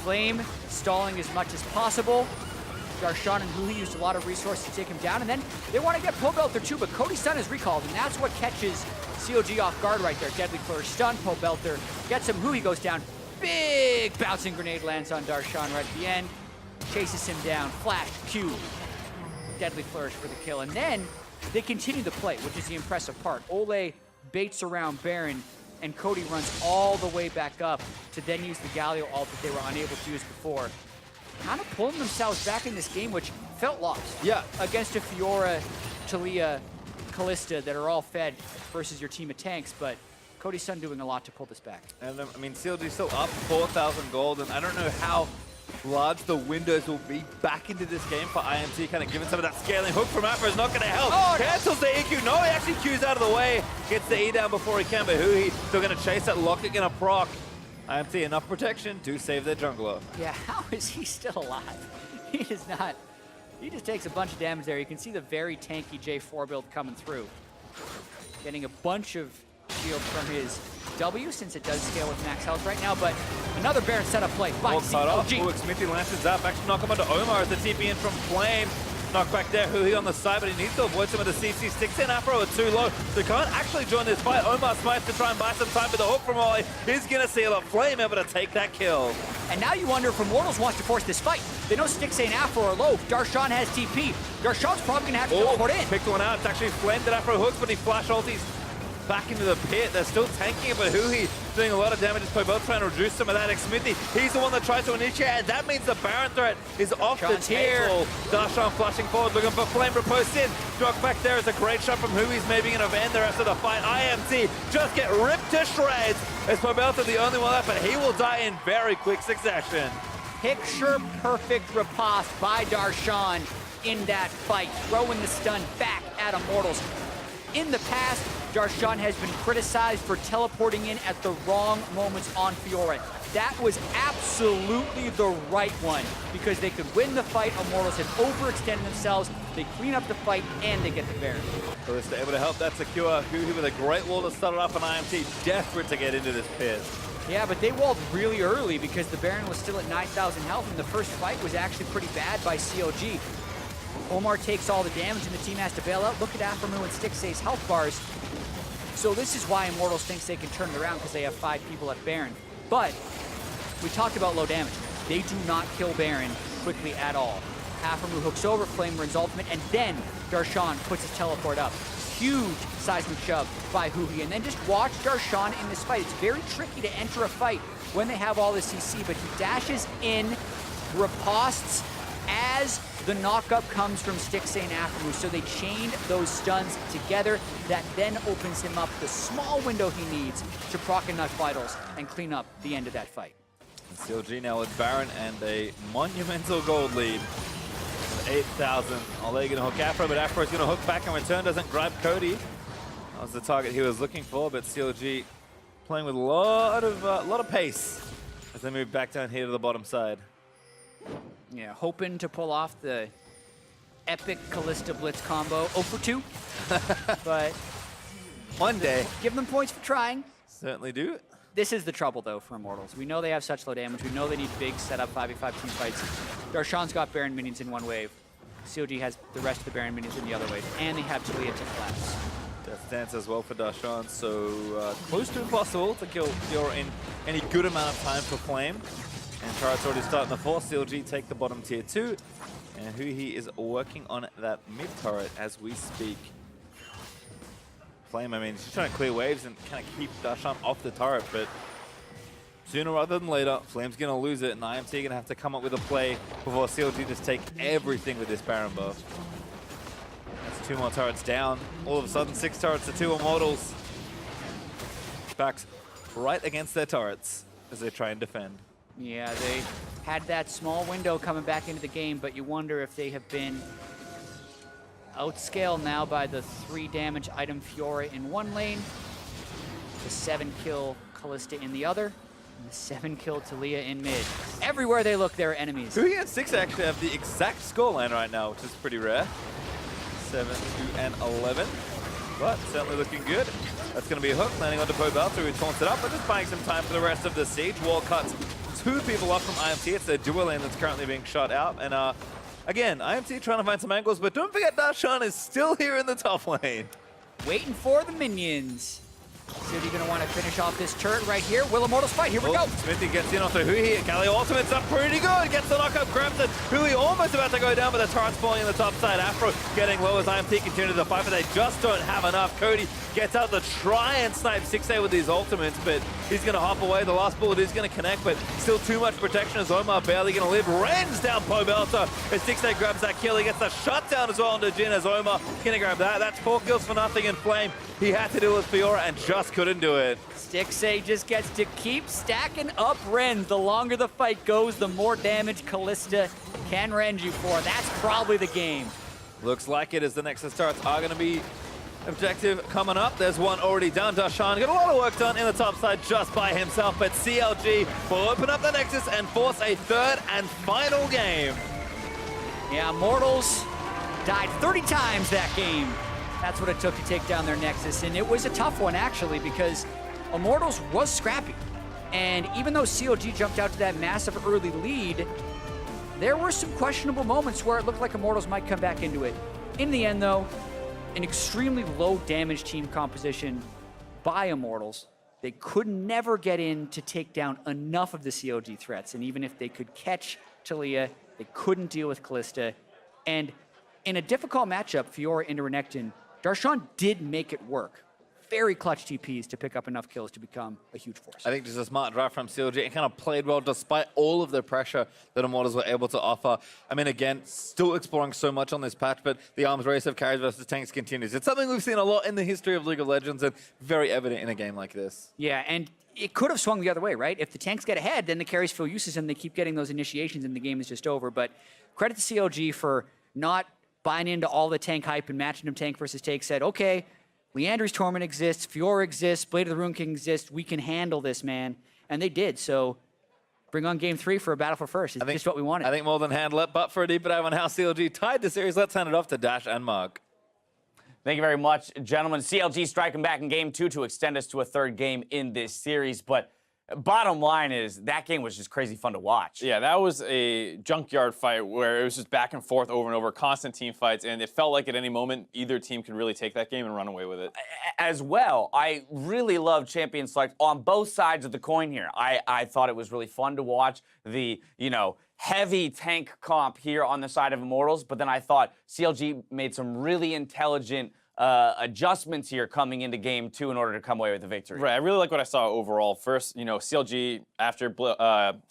Flame stalling as much as possible. Darshan and Huhi used a lot of resources to take him down, and then they want to get Pobelta too, but Cody's son is recalled, and that's what catches CLG off guard right there. Deadly Flourish stun, Pobelta gets him, Huhi goes down. Big bouncing grenade lands on Darshan right at the end. Chases him down, flash, Q. Deadly Flourish for the kill, and then they continue the play, which is the impressive part. Ole baits around Baron, and Cody runs all the way back up to then use the Galio ult that they were unable to use before. Kind of pulling themselves back in this game, which felt lost. Yeah. Against a Fiora, Talia, Callista that are all fed versus your team of tanks, but Cody's son doing a lot to pull this back. And I mean, CLG's still up 4,000 gold, and I don't know how large the windows will be back into this game for IMT, kind of giving some of that scaling. Hook from Afro is not going to help. Oh, Cancels the EQ. No, he actually Q's out of the way. Gets the E down before he can, but Huhi still going to chase that locket, going to proc. IMT enough protection to save their jungler. Yeah, how is he still alive? He is not. He just takes a bunch of damage there. You can see the very tanky J4 build coming through. Getting a bunch of shield from his W, since it does scale with max health right now, but another Baron setup play by CLG. Smithy lances up, actually knock him onto Omar as the TP in from Flame. Knock back there, Huhi on the side, but he needs to avoid some of the CC. Sticks in, Afro are too low, so he can't actually join this fight. Omar smites to try and buy some time, but the hook from Ole is gonna seal up. Flame able to take that kill. And now you wonder if Immortals wants to force this fight. They know Sticks and Afro are low. Darshan has TP. Darshan's probably gonna have to teleport in. Picked one out, it's actually Flame that Afro hooks, but he flash ulties back into the pit. They're still tanking it, but Huhi doing a lot of damage as Pobelta trying to reduce some of that. Smithy, he's the one that tries to initiate, and that means the Baron threat is off the table. Darshan flashing forward, looking for Flame riposte in. Drock back there is a great shot from Hui's, maybe going to end the rest of the fight. IMT just get ripped to shreds as Pobelta the only one left, but he will die in very quick succession. Picture perfect riposte by Darshan in that fight, throwing the stun back at Immortals. In the past, Darshan has been criticized for teleporting in at the wrong moments on Fiora. That was absolutely the right one, because they could win the fight. Immortals had overextended themselves. They clean up the fight, and they get the Baron. So they're able to help that secure. Huhi with a great wall to start it off, and IMT desperate to get into this pit. Yeah, but they walled really early because the Baron was still at 9,000 health, and the first fight was actually pretty bad by CLG. Omar takes all the damage, and the team has to bail out. Look at Aphromoo and Stixay's health bars. So this is why Immortals thinks they can turn it around, because they have 5 people at Baron. But we talked about low damage. They do not kill Baron quickly at all. Aphromoo hooks over, Flame runs ultimate, and then Darshan puts his teleport up. Huge seismic shove by Huhi, and then just watch Darshan in this fight. It's very tricky to enter a fight when they have all the CC, but he dashes in, ripostes as the knockup comes from Stixay and Aphromoo, so they chained those stuns together. That then opens him up the small window he needs to proc enough vitals and clean up the end of that fight. CLG now with Baron and a monumental gold lead. 8,000. Ole going to hook Afro, but Afro's going to hook back in return, doesn't grab Cody. That was the target he was looking for, but CLG playing with a lot of pace as they move back down here to the bottom side. Yeah, hoping to pull off the epic Kalista Blitz combo. 0 for 2. But One day. give them points for trying. Certainly do. This is the trouble, though, for Immortals. We know they have such low damage. We know they need big setup 5v5 team fights. Darshan's got Baron minions in one wave. CLG has the rest of the Baron minions in the other wave. And they have Talia to collapse. Death Dance as well for Darshan, so close to impossible to kill Fiora in any good amount of time for Flame. And turret's already starting to force CLG take the bottom tier 2. And Huhi is working on that mid turret as we speak. Flame, I mean, she's trying to clear waves and kind of keep Darshan off the turret, but sooner rather than later, Flame's going to lose it, and IMT going to have to come up with a play before CLG just take everything with this Baron buff. That's 2 more turrets down. All of a sudden, 6 turrets to 2 Immortals. Backs right against their turrets as they try and defend. Yeah, they had that small window coming back into the game, but you wonder if they have been outscaled now by the 3 damage item Fiora in one lane, the 7 kill Kalista in the other, and the 7 kill Talia in mid. Everywhere they look, there are enemies. Huhi and 6 actually have the exact scoreline right now, which is pretty rare. 7, 2, and 11. But certainly looking good. That's going to be a hook, landing onto Pobelta, who taunts it up, but just buying some time for the rest of the siege. Wall cuts 2 people off from IMT. It's their dual lane that's currently being shot out. And again, IMT trying to find some angles, but don't forget Darshan is still here in the top lane. Waiting for the minions. CLG gonna want to finish off this turret right here. Will Immortals fight? Here we go. Smithy gets in onto Huhi. Galio ultimate's up pretty good. Gets the knockup, grabs it. Huhi almost about to go down, but the turret's falling in the top side. Afro getting low as IMT continue to fight, but they just don't have enough. Cody gets out to try and snipe 6A with these ultimates, but he's going to hop away. The last bullet is going to connect, but still too much protection as Omar barely going to live. Rends down Pobelta as 6A grabs that kill. He gets the shutdown as well onto Jin as Omar going to grab that. That's 4 kills for nothing in Flame. He had to do with Fiora and just couldn't do it. Stixxay just gets to keep stacking up Rens. The longer the fight goes, the more damage Kalista can rend you for. That's probably the game. Looks like it, as the Nexus turrets are going to be objective coming up. There's one already done. Darshan got a lot of work done in the top side just by himself, but CLG will open up the Nexus and force a 3rd and final game. Yeah, Immortals died 30 times that game. That's what it took to take down their Nexus, and it was a tough one, actually, because Immortals was scrappy. And even though CLG jumped out to that massive early lead, there were some questionable moments where it looked like Immortals might come back into it. In the end, though, an extremely low damage team composition by Immortals. They could never get in to take down enough of the CLG threats, and even if they could catch Talia, they couldn't deal with Kalista. And in a difficult matchup, Fiora into Renekton, Darshan did make it work. Very clutch TPs to pick up enough kills to become a huge force. I think just a smart drive from CLG. It kind of played well despite all of the pressure that Immortals were able to offer. I mean, again, still exploring so much on this patch, but the arms race of carries versus tanks continues. It's something we've seen a lot in the history of League of Legends and very evident in a game like this. Yeah, and it could have swung the other way, right? If the tanks get ahead, then the carries feel useless and they keep getting those initiations and the game is just over. But credit to CLG for not buying into all the tank hype and matching them tank versus tank. Said, okay, Leandry's Torment exists, Fiora exists, Blade of the Rune King exists, we can handle this, man. And they did, so bring on game 3 for a battle for first. It's just what we wanted. I think more than handle it, but for a deeper dive on how CLG tied the series, let's hand it off to Dash and Mark. Thank you very much, gentlemen. CLG striking back in game 2 to extend us to a 3rd game in this series, but bottom line is that game was just crazy fun to watch. Yeah, that was a junkyard fight where it was just back and forth over and over, constant team fights, and it felt like at any moment either team could really take that game and run away with it. As well, I really love champion select on both sides of the coin here. I thought it was really fun to watch the, heavy tank comp here on the side of Immortals, but then I thought CLG made some really intelligent adjustments here coming into game 2 in order to come away with the victory. Right, I really like what I saw overall. First, CLG, after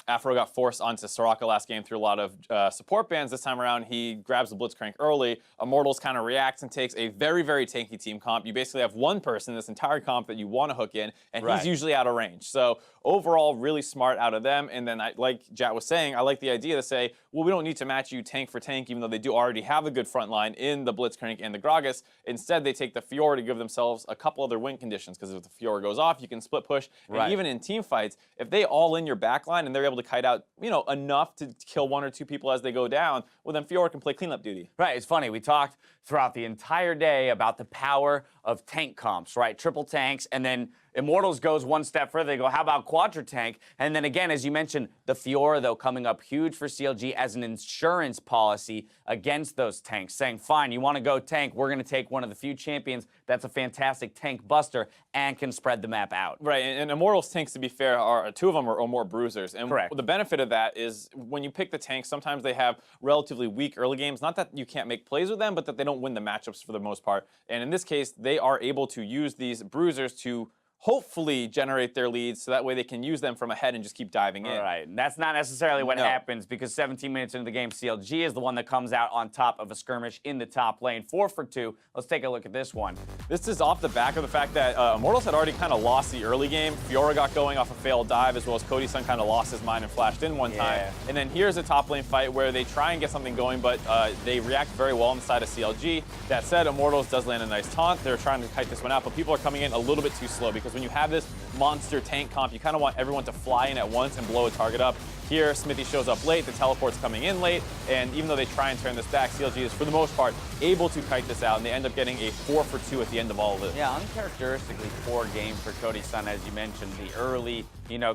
Afro got forced onto Soraka last game through a lot of support bans, this time around he grabs the Blitzcrank early. Immortals kind of reacts and takes a very, very tanky team comp. You basically have one person in this entire comp that you want to hook in, and he's usually out of range. So overall, really smart out of them. And then, like Jat was saying, I like the idea to say, well, we don't need to match you tank for tank, even though they do already have a good front line in the Blitzcrank and the Gragas. Instead, Instead, they take the Fiora to give themselves a couple other win conditions, because if the Fiora goes off, you can split push. Right. And even in team fights, if they all in your backline and they're able to kite out, enough to kill 1 or 2 people as they go down, well, then Fiora can play cleanup duty. Right, it's funny. We talked throughout the entire day about the power of tank comps, right? Triple tanks, and then Immortals goes one step further. They go, how about quadra tank? And then again, as you mentioned, the Fiora, though, coming up huge for CLG as an insurance policy against those tanks, saying, fine, you want to go tank, we're going to take one of the few champions that's a fantastic tank buster and can spread the map out. Right, and Immortals tanks, to be fair, are 2 of them are more bruisers. And Correct. the benefit of that is when you pick the tanks, sometimes they have relatively weak early games. Not that you can't make plays with them, but that they don't win the matchups for the most part. And in this case, they are able to use these bruisers to hopefully generate their leads, so that way they can use them from ahead and just keep diving in. Right, and that's not necessarily what No. happens, because 17 minutes into the game, CLG is the one that comes out on top of a skirmish in the top lane, 4 for 2. Let's take a look at this one. This is off the back of the fact that Immortals had already kind of lost the early game. Fiora got going off a failed dive, as well as Cody Sun kind of lost his mind and flashed in one time. And then here's a top lane fight where they try and get something going, but they react very well on the side of CLG. That said, Immortals does land a nice taunt. They're trying to kite this one out, but people are coming in a little bit too slow, because when you have this monster tank comp, you kind of want everyone to fly in at once and blow a target up. Here, Smithy shows up late, the teleport's coming in late, and even though they try and turn this back, CLG is, for the most part, able to kite this out, and they end up getting a 4 for 2 at the end of all of this. Yeah, uncharacteristically poor game for Cody Sun, as you mentioned. The early,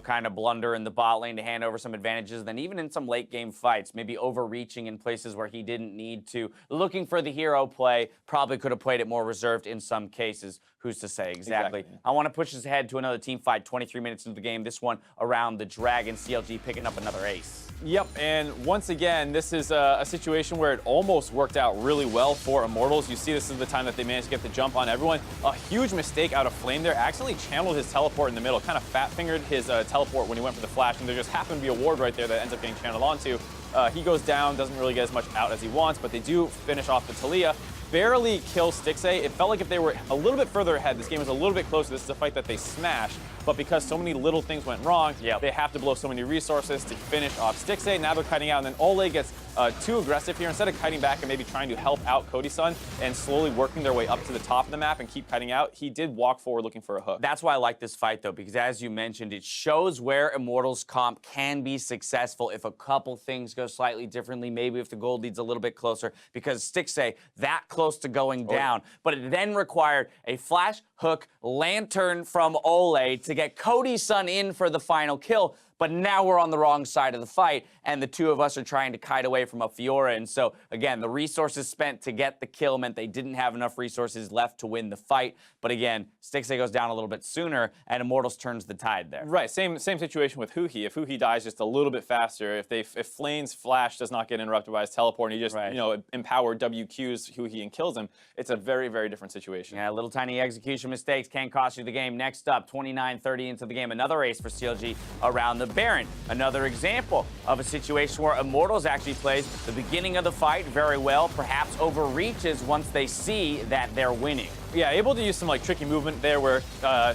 kind of blunder in the bot lane to hand over some advantages. Then even in some late game fights, maybe overreaching in places where he didn't need to. Looking for the hero play, probably could have played it more reserved in some cases. Who's to say? Exactly. I want to push us ahead to another team fight, 23 minutes into the game. This one around the Dragon. CLG picking up another ace. Yep, and once again, this is a situation where it almost worked out really well for Immortals. You see, this is the time that they managed to get the jump on everyone. A huge mistake out of Flame there. Accidentally channeled his teleport in the middle, kind of fat-fingered his teleport when he went for the flash, and there just happened to be a ward right there that ends up getting channeled onto. He goes down, doesn't really get as much out as he wants, but they do finish off the Talia. Barely kill Stixay. It felt like if they were a little bit further ahead, this game was a little bit closer. This is a fight that they smashed, but because so many little things went wrong, they have to blow so many resources to finish off Stixay. Now they're kiting out, and then Ole gets too aggressive here. Instead of kiting back and maybe trying to help out Cody Sun and slowly working their way up to the top of the map and keep kiting out, he did walk forward looking for a hook. That's why I like this fight, though, because as you mentioned, it shows where Immortals comp can be successful if a couple things go slightly differently, maybe if the gold lead's a little bit closer, because Stixay that close to going down. But it then required a flash, hook, lantern from Ole to get Cody Sun in for the final kill. But now we're on the wrong side of the fight, and the 2 of us are trying to kite away from a Fiora. And so, again, the resources spent to get the kill meant they didn't have enough resources left to win the fight. But again, Stixay goes down a little bit sooner, and Immortals turns the tide there. Right, same situation with Huhi. If Huhi dies just a little bit faster, if Flame's flash does not get interrupted by his teleport, and he just empowered WQs Huhi and kills him, it's a very, very different situation. Yeah, little tiny execution mistakes can cost you the game. Next up, 29-30 into the game, another ace for CLG around the Baron. Another example of a situation where Immortals actually plays the beginning of the fight very well, perhaps overreaches once they see that they're winning. Yeah, able to use some tricky movement there where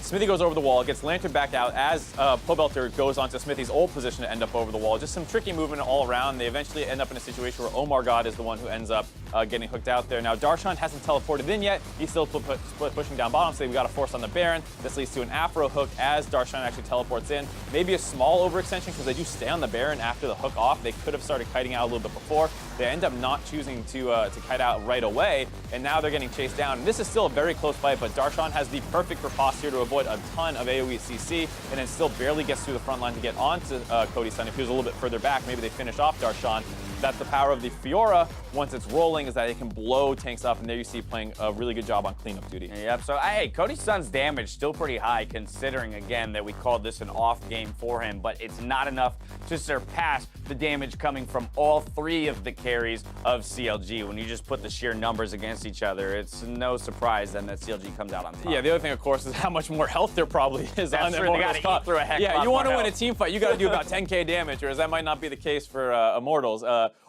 Smithy goes over the wall, gets lantern back out as Pobelter goes onto Smithy's old position to end up over the wall. Just some tricky movement all around. They eventually end up in a situation where Omar God is the one who ends up getting hooked out there. Now, Darshan hasn't teleported in yet. He's still pushing down bottom, so we got a force on the Baron. This leads to an Afro hook as Darshan actually teleports in. Maybe a small overextension because they do stay on the Baron after the hook off. They could have started kiting out a little bit before. They end up not choosing to kite out right away, and now they're getting chased down. And this is still a very close fight, but Darshan has the perfect riposte here to avoid a ton of AoE CC, and then still barely gets through the front line to get onto Cody Sun. If he was a little bit further back, maybe they finish off Darshan. That's the power of the Fiora once it's rolling, is that it can blow tanks up, and there you see playing a really good job on cleanup duty. Yep, so hey, Cody Sun's damage still pretty high, considering, again, that we called this an off game for him, but it's not enough to surpass the damage coming from all 3 of the carries of CLG. When you just put the sheer numbers against each other, it's no surprise then that CLG comes out on top. Yeah, the other thing, of course, is how much more health there probably is on true. They gotta eat through a heck Yeah, lot you want to more win a health. team fight, you got to do about 10k damage, whereas that might not be the case for Immortals.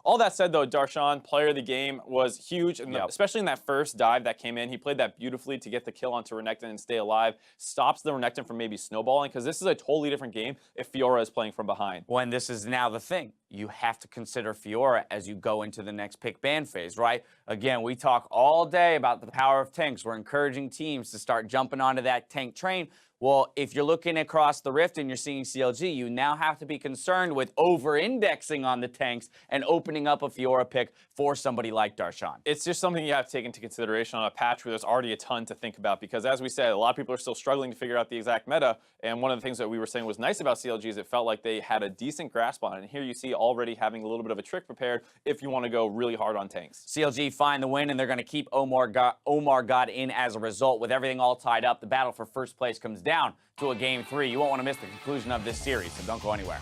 All that said, though, Darshan, player of the game, was huge, and especially in that first dive that came in. He played that beautifully to get the kill onto Renekton and stay alive. Stops the Renekton from maybe snowballing, because this is a totally different game if Fiora is playing from behind. When this is now the thing. you have to consider Fiora as you go into the next pick ban phase, right? Again, we talk all day about the power of tanks. We're encouraging teams to start jumping onto that tank train. Well, if you're looking across the rift and you're seeing CLG, you now have to be concerned with over-indexing on the tanks and opening up a Fiora pick for somebody like Darshan. It's just something you have to take into consideration on a patch where there's already a ton to think about, because as we said, a lot of people are still struggling to figure out the exact meta, and one of the things that we were saying was nice about CLG is it felt like they had a decent grasp on it, and here you see already having a little bit of a trick prepared if you want to go really hard on tanks. CLG find the win, and they're going to keep Omar God in as a result. With everything all tied up, the battle for first place comes down to a game 3. You won't want to miss the conclusion of this series, so don't go anywhere.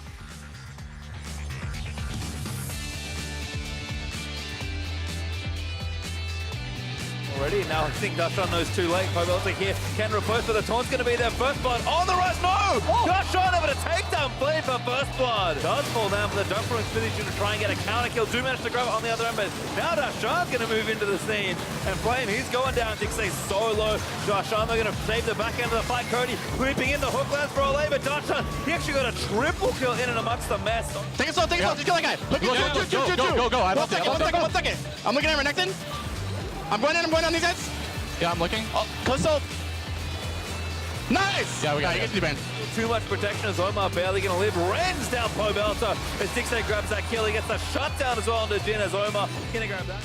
Already, now I think Darshan knows too late. Pobelta here can repost, but the taunt's going to be their first blood on the rise. No! Darshan able to take down Flame for first blood. Does fall down for the jump from his position to try and get a counter kill. Do manage to grab it on the other end, but now Darshan's going to move into the scene. And Flame, he's going down. Dixie so low. Darshan, they're going to save the back end of the fight. Cody creeping in the hook lands for Olay, but Darshan, he actually got a triple kill in and amongst the mess. Take it slow, just kill that guy. Look at Go. One second. I'm looking at Renekton. I'm going on these guys. Yeah, I'm looking. Oh, close up. Nice! Yeah, we got it. Get to the band. Too much protection as Omar barely going to live. Rends down Pobelta as Dixie grabs that kill. He gets the shutdown as well onto Jin as Omar going to grab that.